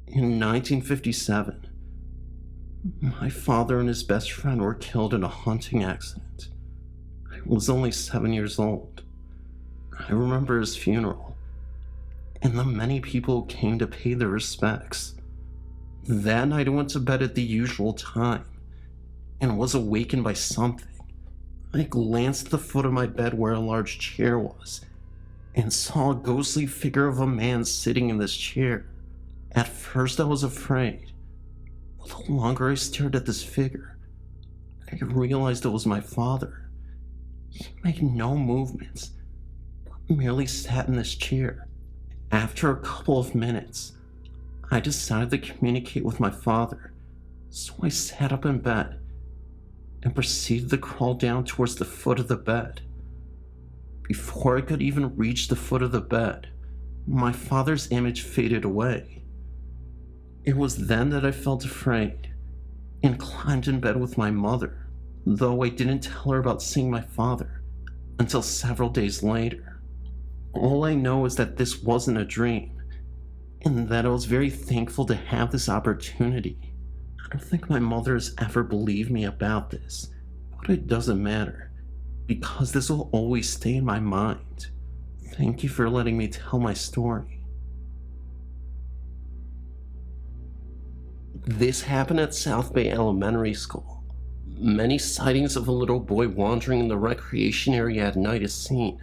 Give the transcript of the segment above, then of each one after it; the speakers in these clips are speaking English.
In 1957, my father and his best friend were killed in a hunting accident. I was only 7 years old. I remember his funeral, and the many people who came to pay their respects. That night I went to bed at the usual time, and was awakened by something. I glanced at the foot of my bed where a large chair was, and saw a ghostly figure of a man sitting in this chair. At first I was afraid, but the longer I stared at this figure, I realized it was my father. He made no movements, but merely sat in this chair. After a couple of minutes, I decided to communicate with my father, so I sat up in bed and proceeded to crawl down towards the foot of the bed. Before I could even reach the foot of the bed, my father's image faded away. It was then that I felt afraid and climbed in bed with my mother, though I didn't tell her about seeing my father until several days later. All I know is that this wasn't a dream, and that I was very thankful to have this opportunity. I don't think my mother has ever believed me about this, but it doesn't matter, because this will always stay in my mind. Thank you for letting me tell my story. This happened at South Bay Elementary School. Many sightings of a little boy wandering in the recreation area at night is seen.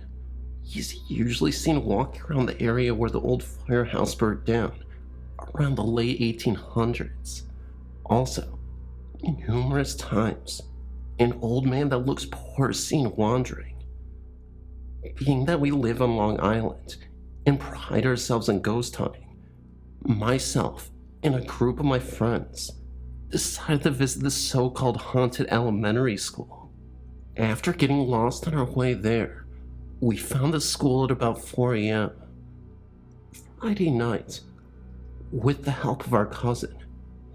He's usually seen walking around the area where the old firehouse burned down, around the late 1800s. Also, numerous times, an old man that looks poor is seen wandering. Being that we live on Long Island and pride ourselves in ghost hunting, myself and a group of my friends decided to visit the so-called haunted elementary school. After getting lost on our way there, we found the school at about 4 a.m. Friday night, with the help of our cousin,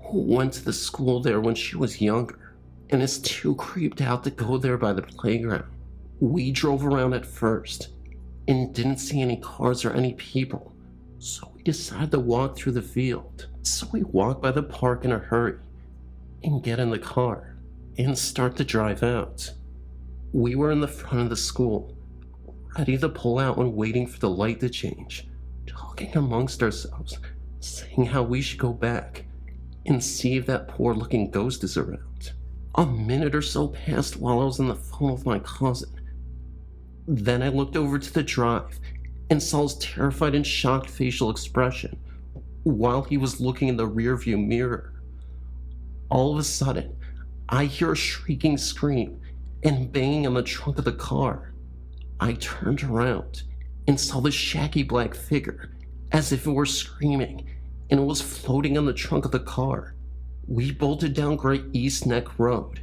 who went to the school there when she was younger and is too creeped out to go there by the playground. We drove around at first and didn't see any cars or any people, so we decided to walk through the field. So we walk by the park in a hurry and get in the car and start to drive out. We were in the front of the school, ready to pull out when waiting for the light to change, talking amongst ourselves, saying how we should go back and see if that poor looking ghost is around. A minute or so passed while I was on the phone with my cousin. Then I looked over to the drive and saw his terrified and shocked facial expression while he was looking in the rearview mirror. All of a sudden, I hear a shrieking scream and banging on the trunk of the car. I turned around and saw the shaggy black figure as if it were screaming, and it was floating on the trunk of the car. We bolted down Great East Neck Road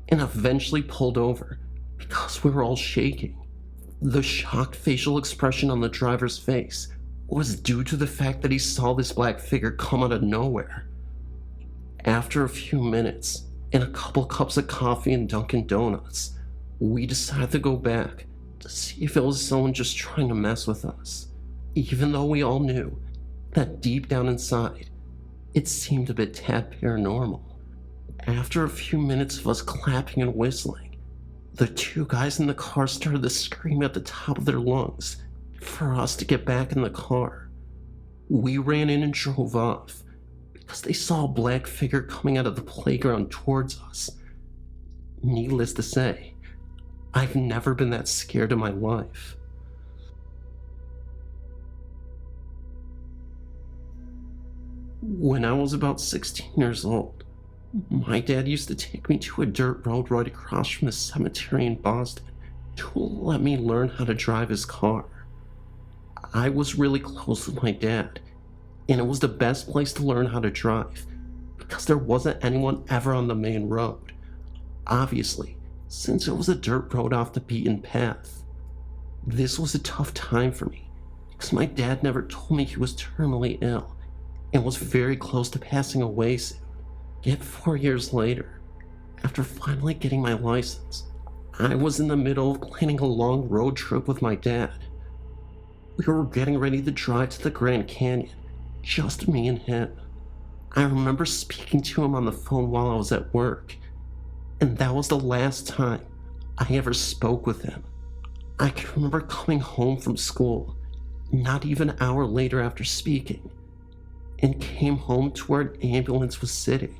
and eventually pulled over because we were all shaking. The shocked facial expression on the driver's face was due to the fact that he saw this black figure come out of nowhere. After a few minutes and a couple cups of coffee and Dunkin' Donuts, we decided to go back to see if it was someone just trying to mess with us, even though we all knew that deep down inside, it seemed a bit tad paranormal. After a few minutes of us clapping and whistling, the two guys in the car started to scream at the top of their lungs for us to get back in the car. We ran in and drove off because they saw a black figure coming out of the playground towards us. Needless to say, I've never been that scared in my life. When I was about 16 years old, my dad used to take me to a dirt road right across from the cemetery in Boston to let me learn how to drive his car. I was really close with my dad, and it was the best place to learn how to drive because there wasn't anyone ever on the main road, obviously, since it was a dirt road off the beaten path. This was a tough time for me because my dad never told me he was terminally ill and was very close to passing away soon. Yet 4 years later, after finally getting my license, I was in the middle of planning a long road trip with my dad. We were getting ready to drive to the Grand Canyon, just me and him. I remember speaking to him on the phone while I was at work, and that was the last time I ever spoke with him. I can remember coming home from school, not even an hour later after speaking, and came home to where an ambulance was sitting.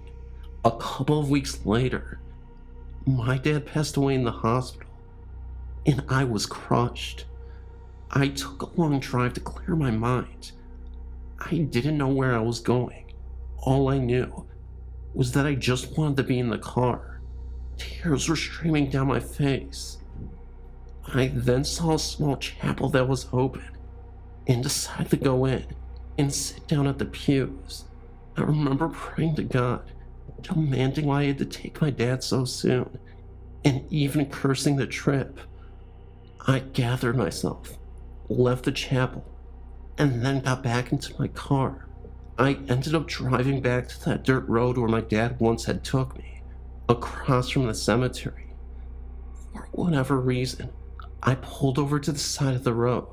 A couple of weeks later, my dad passed away in the hospital, and I was crushed. I took a long drive to clear my mind. I didn't know where I was going. All I knew was that I just wanted to be in the car. Tears were streaming down my face. I then saw a small chapel that was open and decided to go in and sit down at the pews. I remember praying to God, demanding why I had to take my dad so soon, and even cursing the trip. I gathered myself, left the chapel, and then got back into my car. I ended up driving back to that dirt road where my dad once had took me, across from the cemetery. For whatever reason, I pulled over to the side of the road.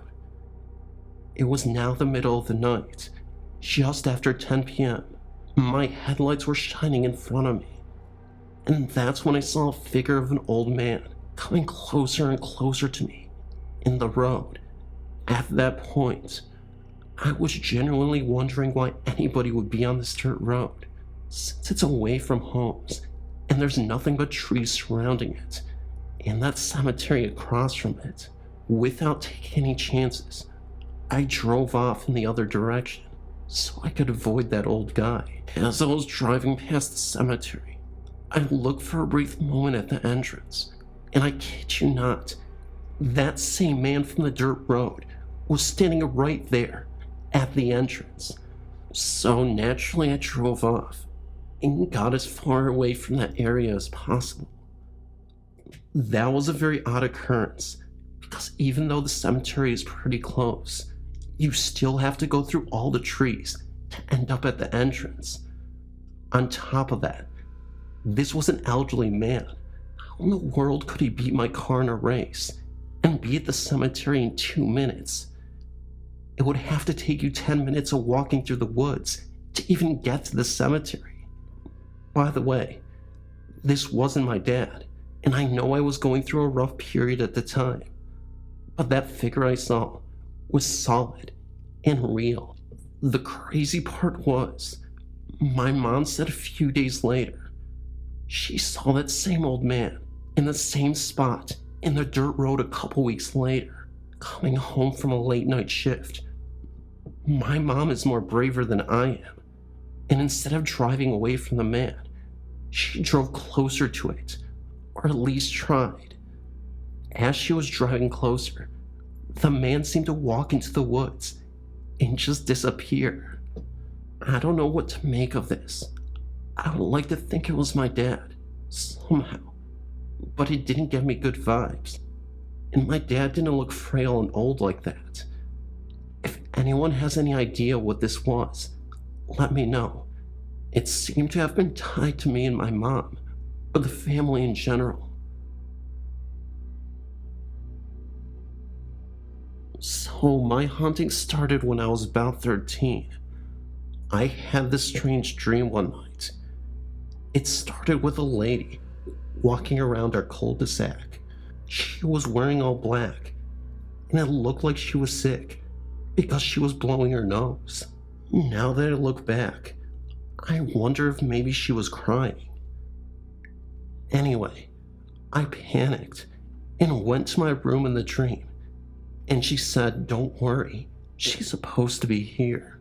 It was now the middle of the night, just after 10 p.m. My headlights were shining in front of me, and that's when I saw a figure of an old man coming closer and closer to me in the road. At that point, I was genuinely wondering why anybody would be on this dirt road, since it's away from homes, and there's nothing but trees surrounding it, and that cemetery across from it. Without taking any chances, I drove off in the other direction, so I could avoid that old guy. As I was driving past the cemetery, I looked for a brief moment at the entrance, and I kid you not, that same man from the dirt road was standing right there at the entrance. So naturally I drove off and got as far away from that area as possible. That was a very odd occurrence, because even though the cemetery is pretty close, you still have to go through all the trees to end up at the entrance. On top of that, this was an elderly man. How in the world could he beat my car in a race and be at the cemetery in 2 minutes? It would have to take you 10 minutes of walking through the woods to even get to the cemetery. By the way, this wasn't my dad, and I know I was going through a rough period at the time, but that figure I saw was solid and real. The crazy part was, my mom said a few days later, she saw that same old man in the same spot in the dirt road a couple weeks later, coming home from a late night shift. My mom is more braver than I am, and instead of driving away from the man, she drove closer to it, or at least tried. As she was driving closer, the man seemed to walk into the woods and just disappear. I don't know what to make of this. I would like to think it was my dad, somehow, but it didn't give me good vibes, and my dad didn't look frail and old like that. If anyone has any idea what this was, let me know. It seemed to have been tied to me and my mom, or the family in general. So my haunting started when I was about 13. I had this strange dream one night. It started with a lady walking around our cul-de-sac. She was wearing all black, and it looked like she was sick because she was blowing her nose. Now that I look back, I wonder if maybe she was crying. Anyway, I panicked and went to my room in the dream, and she said, "Don't worry, she's supposed to be here."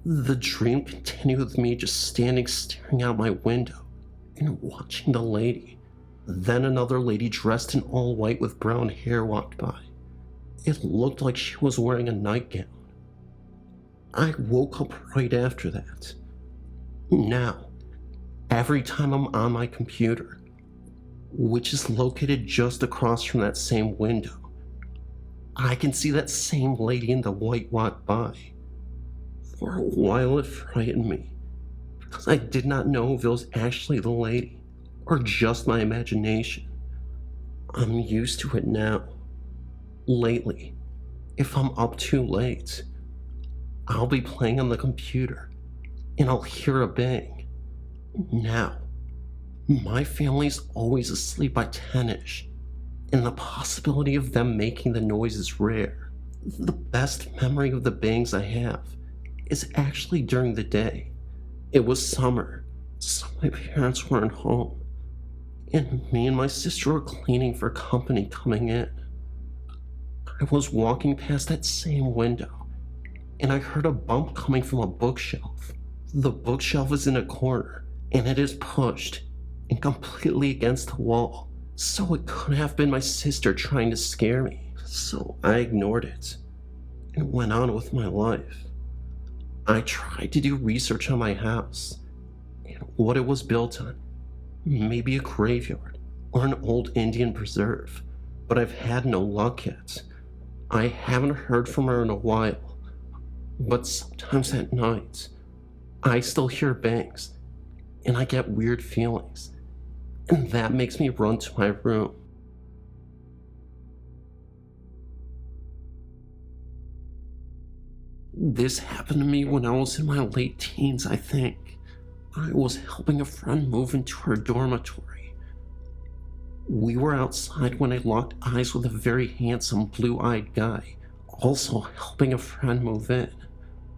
The dream continued with me just standing staring out my window and watching the lady. Then another lady dressed in all white with brown hair walked by. It looked like she was wearing a nightgown. I woke up right after that. Now, every time I'm on my computer, which is located just across from that same window, I can see that same lady in the white walk by. For a while it frightened me, because I did not know if it was actually the lady, or just my imagination. I'm used to it now. Lately, if I'm up too late, I'll be playing on the computer and I'll hear a bang. Now, my family's always asleep by 10ish, and the possibility of them making the noise is rare. The best memory of the bangs I have is actually during the day. It was summer, so my parents weren't home, and me and my sister were cleaning for company coming in. I was walking past that same window, and I heard a bump coming from a bookshelf. The bookshelf is in a corner, and it is pushed and completely against the wall, so it couldn't have been my sister trying to scare me. So I ignored it and went on with my life. I tried to do research on my house and what it was built on, maybe a graveyard or an old Indian preserve, but I've had no luck yet. I haven't heard from her in a while, but sometimes at night, I still hear bangs and I get weird feelings, and that makes me run to my room. This happened to me when I was in my late teens, I think. I was helping a friend move into her dormitory. We were outside when I locked eyes with a very handsome blue-eyed guy, also helping a friend move in.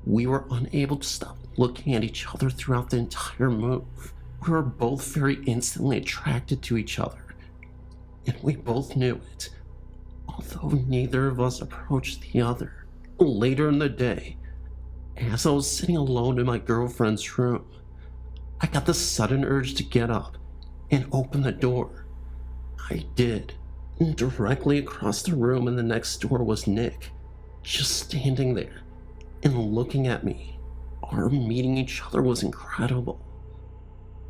We were unable to stop looking at each other throughout the entire move. We were both very instantly attracted to each other, and we both knew it, although neither of us approached the other. Later in the day, as I was sitting alone in my girlfriend's room, I got the sudden urge to get up and open the door. I did, and directly across the room in the next door was Nick, just standing there and looking at me. Our meeting each other was incredible.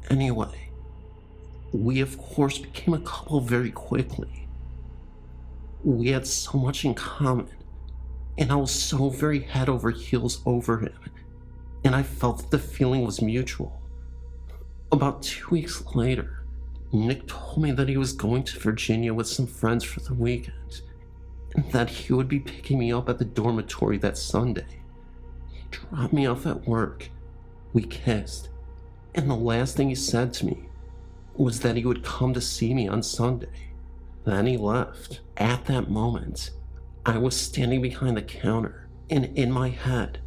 Anyway, we of course became a couple very quickly. We had so much in common, and I was so very head over heels over him, and I felt that the feeling was mutual. About 2 weeks later, Nick told me that he was going to Virginia with some friends for the weekend, and that he would be picking me up at the dormitory that Sunday. He dropped me off at work. We kissed, and the last thing he said to me was that he would come to see me on Sunday. Then he left. At that moment, I was standing behind the counter, and in my head,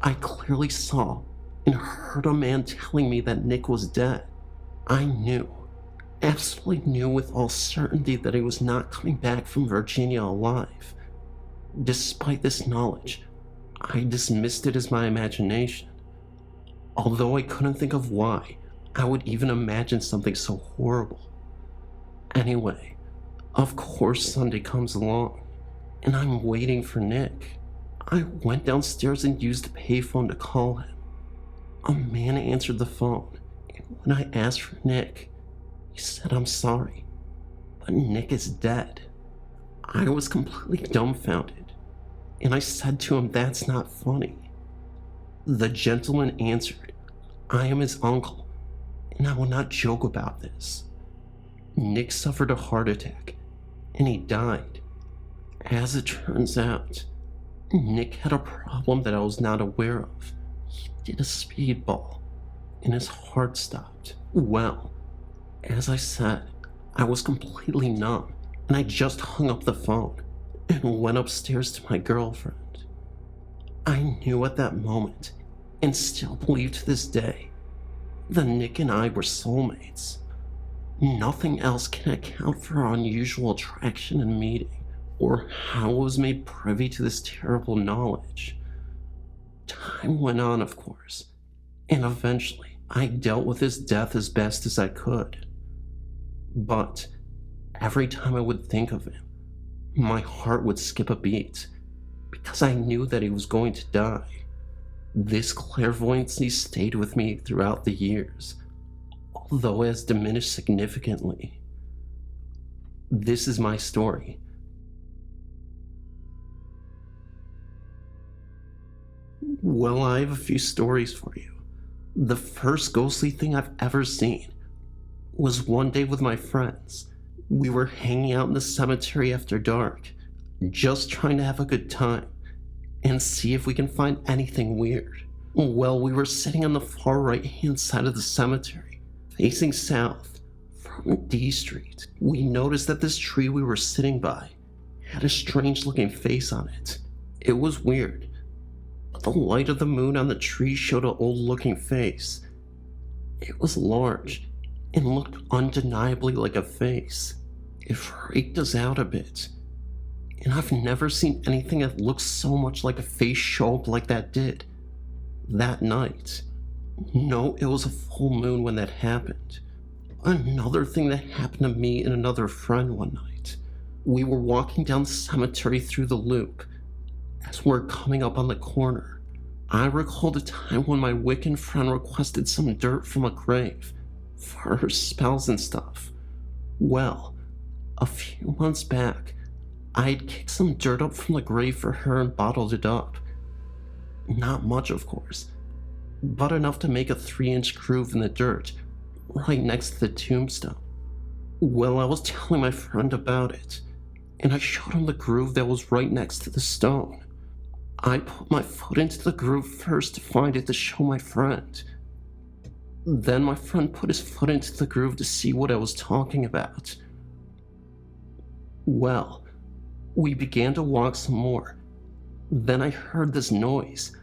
I clearly saw and heard a man telling me that Nick was dead. I knew, absolutely knew with all certainty that he was not coming back from Virginia alive. Despite this knowledge, I dismissed it as my imagination. Although I couldn't think of why I would even imagine something so horrible. Anyway, of course Sunday comes along, and I'm waiting for Nick. I went downstairs and used the payphone to call him. A man answered the phone, and when I asked for Nick, he said, "I'm sorry, but Nick is dead." I was completely dumbfounded, and I said to him, "That's not funny." The gentleman answered, "I am his uncle, and I will not joke about this. Nick suffered a heart attack, and he died. As it turns out, Nick had a problem that I was not aware of. He did a speedball, and his heart stopped." Well, as I said, I was completely numb, and I just hung up the phone and went upstairs to my girlfriend. I knew at that moment, and still believe to this day, that Nick and I were soulmates. Nothing else can account for our unusual attraction and meeting, or how I was made privy to this terrible knowledge. Time went on, of course, and eventually I dealt with his death as best as I could. But every time I would think of him, my heart would skip a beat, because I knew that he was going to die. This clairvoyancy stayed with me throughout the years, although it has diminished significantly. This is my story. Well, I have a few stories for you. The first ghostly thing I've ever seen was one day with my friends. We were hanging out in the cemetery after dark, just trying to have a good time and see if we can find anything weird. Well, we were sitting on the far right-hand side of the cemetery, facing south from D Street. We noticed that this tree we were sitting by had a strange-looking face on it. It was weird, but the light of the moon on the tree showed an old-looking face. It was large and looked undeniably like a face. It freaked us out a bit, and I've never seen anything that looks so much like a face show up like that did that night. No, it was a full moon when that happened. Another thing that happened to me and another friend one night. We were walking down the cemetery through the loop. As we're coming up on the corner, I recalled a time when my Wiccan friend requested some dirt from a grave for her spells and stuff. Well, a few months back, I'd kicked some dirt up from the grave for her and bottled it up. Not much, of course, but enough to make a 3-inch groove in the dirt right next to the tombstone. Well, I was telling my friend about it, and I showed him the groove that was right next to the stone. I put my foot into the groove first to find it to show my friend. Then my friend put his foot into the groove to see what I was talking about. Well, we began to walk some more. Then I heard this noise.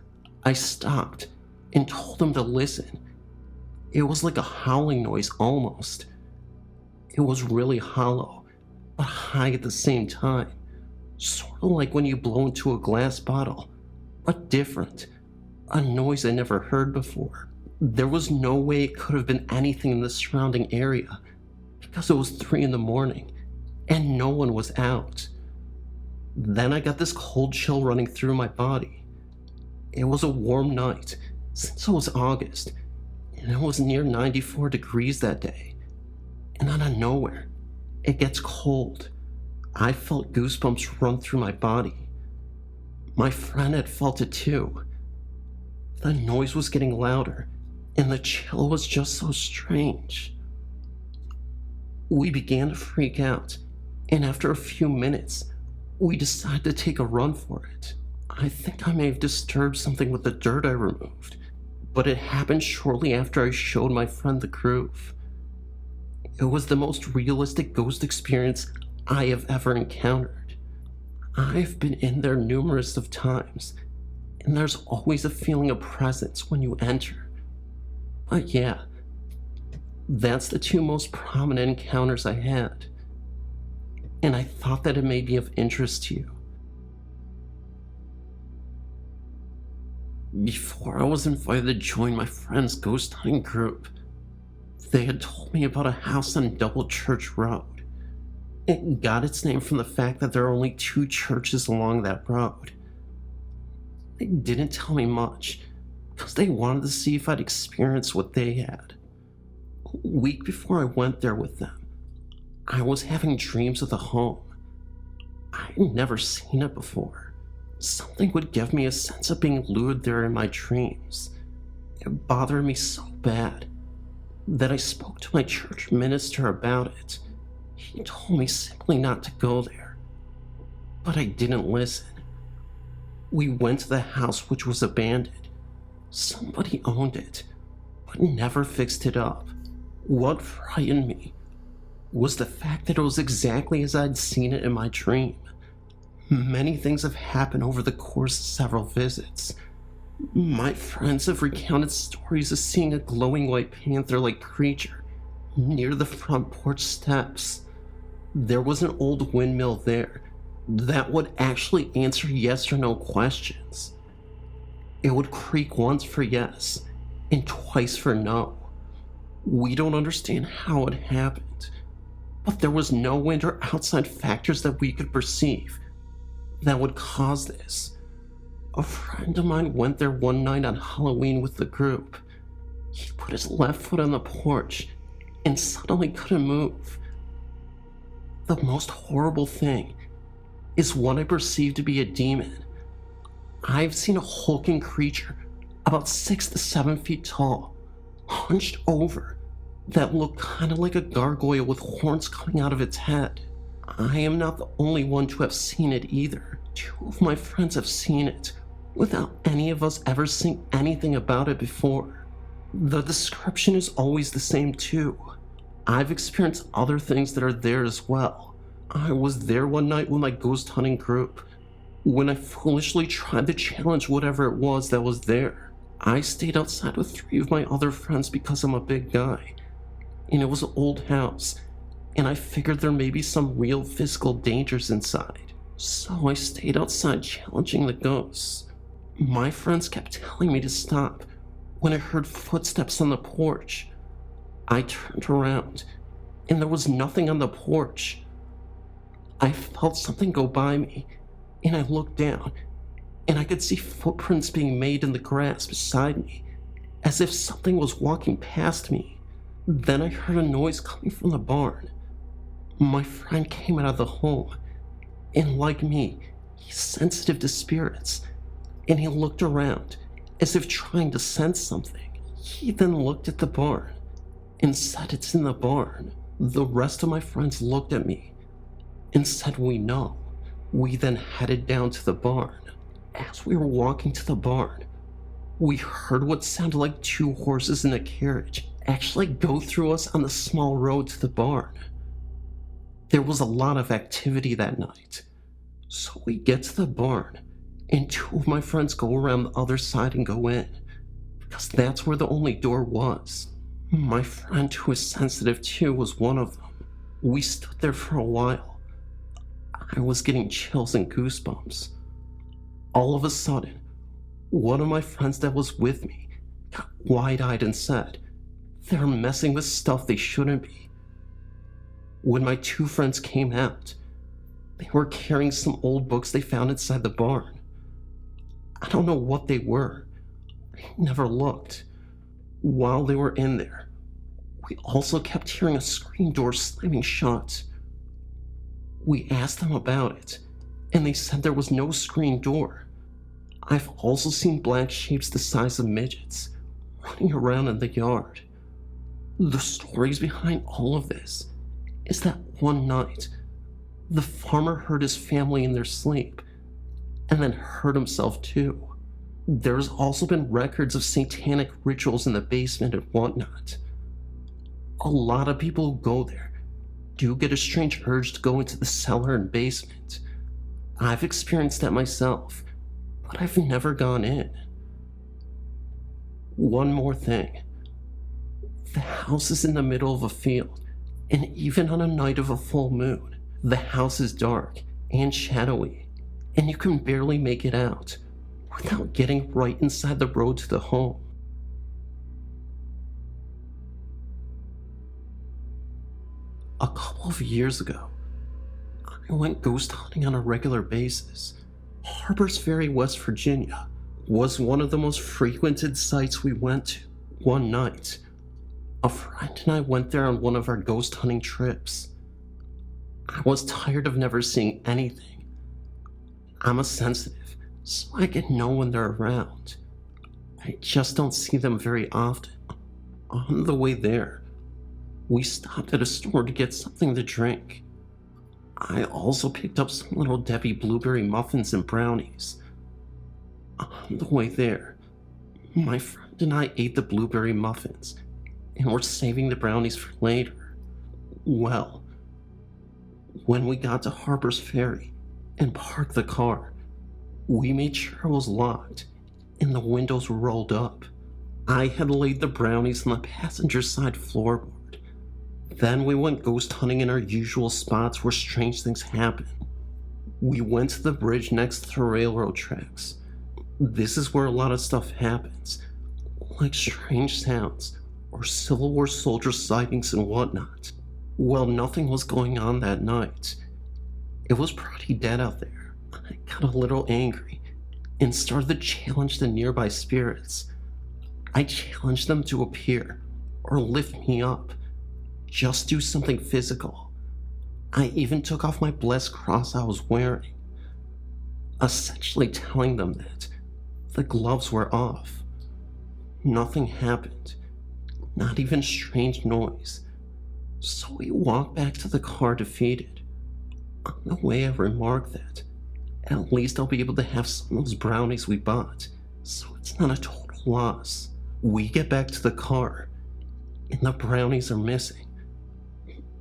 I stopped and told him to listen. It was like a howling noise almost. It was really hollow, but high at the same time. Sort of like when you blow into a glass bottle, but different. A noise I never heard before. There was no way it could have been anything in the surrounding area because it was 3 in the morning and no one was out. Then I got this cold chill running through my body. It was a warm night since it was August, and it was near 94 degrees that day. And out of nowhere, it gets cold. I felt goosebumps run through my body. My friend had felt it too. The noise was getting louder, and the chill was just so strange. We began to freak out, and after a few minutes, we decided to take a run for it. I think I may have disturbed something with the dirt I removed, but it happened shortly after I showed my friend the groove. It was the most realistic ghost experience I have ever encountered. I've been in there numerous of times, and there's always a feeling of presence when you enter. But yeah, that's the 2 most prominent encounters I had, and I thought that it may be of interest to you. Before I was invited to join my friend's ghost hunting group, they had told me about a house on Double Church Road. It got its name from the fact that there are only 2 churches along that road. They didn't tell me much, because they wanted to see if I'd experienced what they had. A week before I went there with them, I was having dreams of the home. I'd never seen it before. Something would give me a sense of being lured there in my dreams. It bothered me so bad that I spoke to my church minister about it. He told me simply not to go there, but I didn't listen. We went to the house, which was abandoned. Somebody owned it, but never fixed it up. What frightened me was the fact that it was exactly as I'd seen it in my dream. Many things have happened over the course of several visits. My friends have recounted stories of seeing a glowing white panther-like creature near the front porch steps. There was an old windmill there that would actually answer yes or no questions. It would creak once for yes and twice for no. We don't understand how it happened, but there was no wind or outside factors that we could perceive that would cause this. A friend of mine went there one night on Halloween with the group. He put his left foot on the porch and suddenly couldn't move. The most horrible thing is what I perceive to be a demon. I've seen a hulking creature about 6 to 7 feet tall, hunched over, that looked kind of like a gargoyle with horns coming out of its head. I am not the only one to have seen it either. 2 of my friends have seen it, without any of us ever seeing anything about it before. The description is always the same too. I've experienced other things that are there as well. I was there one night with my ghost hunting group, when I foolishly tried to challenge whatever it was that was there. I stayed outside with 3 of my other friends because I'm a big guy, and it was an old house, and I figured there may be some real physical dangers inside. So I stayed outside challenging the ghosts. My friends kept telling me to stop when I heard footsteps on the porch. I turned around, and there was nothing on the porch. I felt something go by me, and I looked down, and I could see footprints being made in the grass beside me, as if something was walking past me. Then I heard a noise coming from the barn. My friend came out of the home, and like me, he's sensitive to spirits, and he looked around as if trying to sense something. He then looked at the barn and said it's in the barn. The rest of my friends looked at me and said we know. We then headed down to the barn. As we were walking to the barn, we heard what sounded like 2 horses in a carriage actually go through us on the small road to the barn. There was a lot of activity that night, so we get to the barn, and 2 of my friends go around the other side and go in, because that's where the only door was. My friend, who is sensitive too, was one of them. We stood there for a while. I was getting chills and goosebumps. All of a sudden, one of my friends that was with me got wide-eyed and said, "They're messing with stuff they shouldn't be." When my 2 friends came out, they were carrying some old books they found inside the barn. I don't know what they were. I never looked. While they were in there, we also kept hearing a screen door slamming shut. We asked them about it, and they said there was no screen door. I've also seen black shapes the size of midgets running around in the yard. The stories behind all of this is that one night, the farmer heard his family in their sleep, and then hurt himself too. There's also been records of satanic rituals in the basement and whatnot. A lot of people who go there do get a strange urge to go into the cellar and basement. I've experienced that myself, but I've never gone in. One more thing. The house is in the middle of a field, and even on a night of a full moon, the house is dark and shadowy, and you can barely make it out without getting right inside the road to the home. A couple of years ago, I went ghost hunting on a regular basis. Harper's Ferry, West Virginia, was one of the most frequented sites we went to. One night, a friend and I went there on one of our ghost hunting trips. I was tired of never seeing anything. I'm a sensitive, so I can know when they're around. I just don't see them very often. On the way there, we stopped at a store to get something to drink. I also picked up some Little Debbie blueberry muffins and brownies. On the way there, my friend and I ate the blueberry muffins, and we're saving the brownies for later. Well, when we got to Harper's Ferry and parked the car, we made sure it was locked and the windows were rolled up. I had laid the brownies on the passenger side floorboard. Then we went ghost hunting in our usual spots where strange things happen. We went to the bridge next to the railroad tracks. This is where a lot of stuff happens, like strange sounds or Civil War soldier sightings and whatnot. Well, nothing was going on that night. It was pretty dead out there. I got a little angry and started to challenge the nearby spirits. I challenged them to appear or lift me up. Just do something physical. I even took off my blessed cross I was wearing, essentially telling them that the gloves were off. Nothing happened. not even strange noise. So we walked back to the car defeated. On the way, I remarked that at least I'll be able to have some of those brownies we bought, so it's not a total loss. We get back to the car, and the brownies are missing,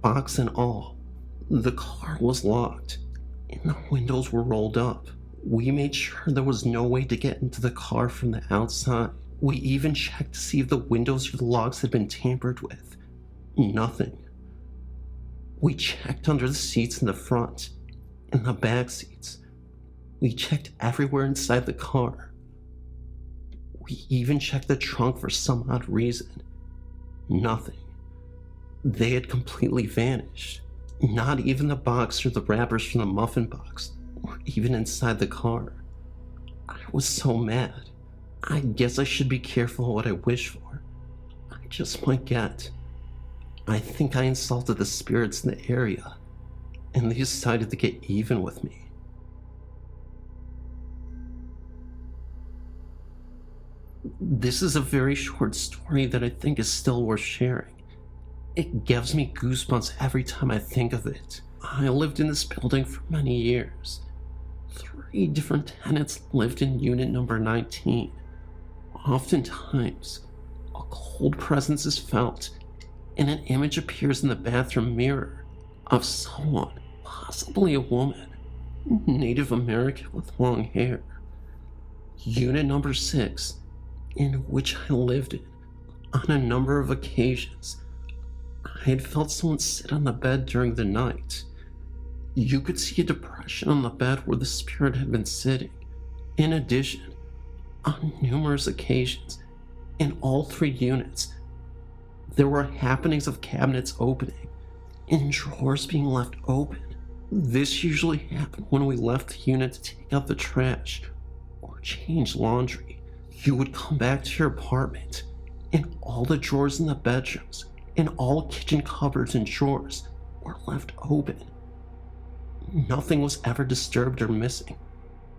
box and all. The car was locked, and the windows were rolled up. We made sure there was no way to get into the car from the outside. We even checked to see if the windows or the locks had been tampered with. Nothing. We checked under the seats in the front, and the back seats. We checked everywhere inside the car. We even checked the trunk for some odd reason. Nothing. They had completely vanished. Not even the box or the wrappers from the muffin box were even inside the car. I was so mad. I guess I should be careful what I wish for. I just might get. I think I insulted the spirits in the area, and they decided to get even with me. This is a very short story that I think is still worth sharing. It gives me goosebumps every time I think of it. I lived in this building for many years. 3 different tenants lived in unit number 19. Oftentimes, a cold presence is felt, and an image appears in the bathroom mirror of someone, possibly a woman, Native American with long hair. Unit number 6, in which I lived in, on a number of occasions, I had felt someone sit on the bed during the night. You could see a depression on the bed where the spirit had been sitting. In addition, on numerous occasions, in all 3 units, there were happenings of cabinets opening and drawers being left open. This usually happened when we left the unit to take out the trash or change laundry. You would come back to your apartment, and all the drawers in the bedrooms and all kitchen cupboards and drawers were left open. Nothing was ever disturbed or missing,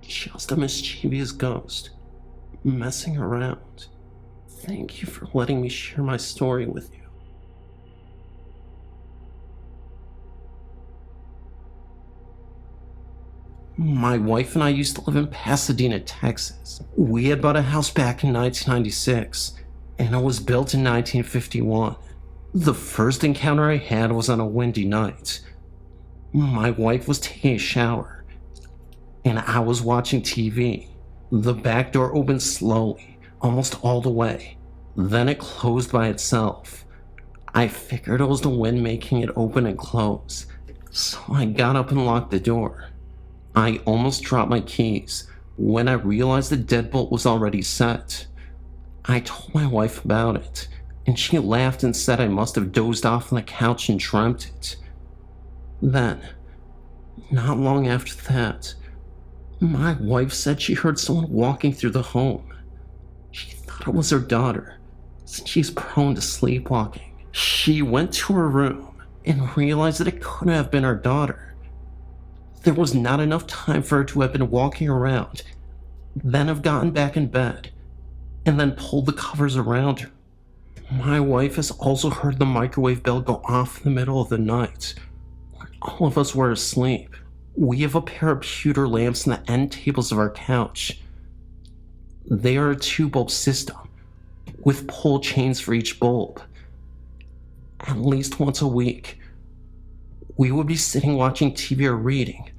just a mischievous ghost messing around. Thank you for letting me share my story with you. My wife and I used to live in Pasadena, Texas. We had bought a house back in 1996, and it was built in 1951. The first encounter I had was on a windy night. My wife was taking a shower, and I was watching TV. The back door opened slowly, almost all the way. Then it closed by itself. I figured it was the wind making it open and close, so I got up and locked the door. I almost dropped my keys when I realized the deadbolt was already set. I told my wife about it, and she laughed and said I must have dozed off on the couch and dreamt it. Then, not long after that, my wife said she heard someone walking through the home. She thought it was her daughter, since she's prone to sleepwalking. She went to her room and realized that it couldn't have been her daughter. There was not enough time for her to have been walking around, then have gotten back in bed, and then pulled the covers around her. My wife has also heard the microwave bell go off in the middle of the night, when all of us were asleep. We have a pair of pewter lamps in the end tables of our couch. They are a 2-bulb system, with pull chains for each bulb. At least once a week, we would be sitting watching TV or reading,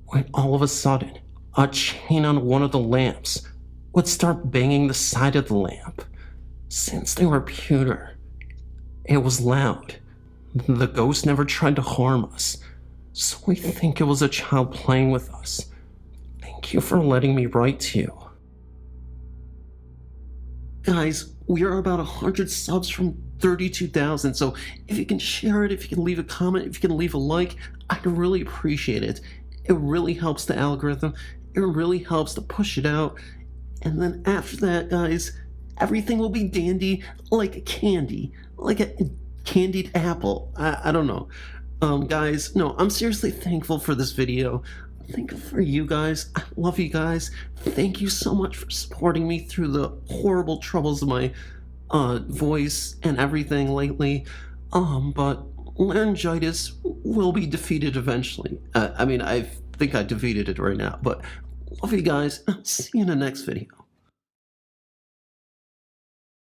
when all of a sudden, a chain on one of the lamps would start banging the side of the lamp. Since they were pewter, it was loud. The ghost never tried to harm us, so we think it was a child playing with us. Thank you for letting me write to you. Guys, we are about 100 subs from 32,000, so if you can share it, if you can leave a comment, if you can leave a like, I'd really appreciate it. It really helps the algorithm, it really helps to push it out, and then after that, guys, everything will be dandy like a candy, like a candied apple. I don't know. Guys, no, I'm seriously thankful for this video. Thankful for you guys. I love you guys. Thank you so much for supporting me through the horrible troubles of my voice and everything lately. But laryngitis will be defeated eventually. I think I defeated it right now, but love you guys. See you in the next video.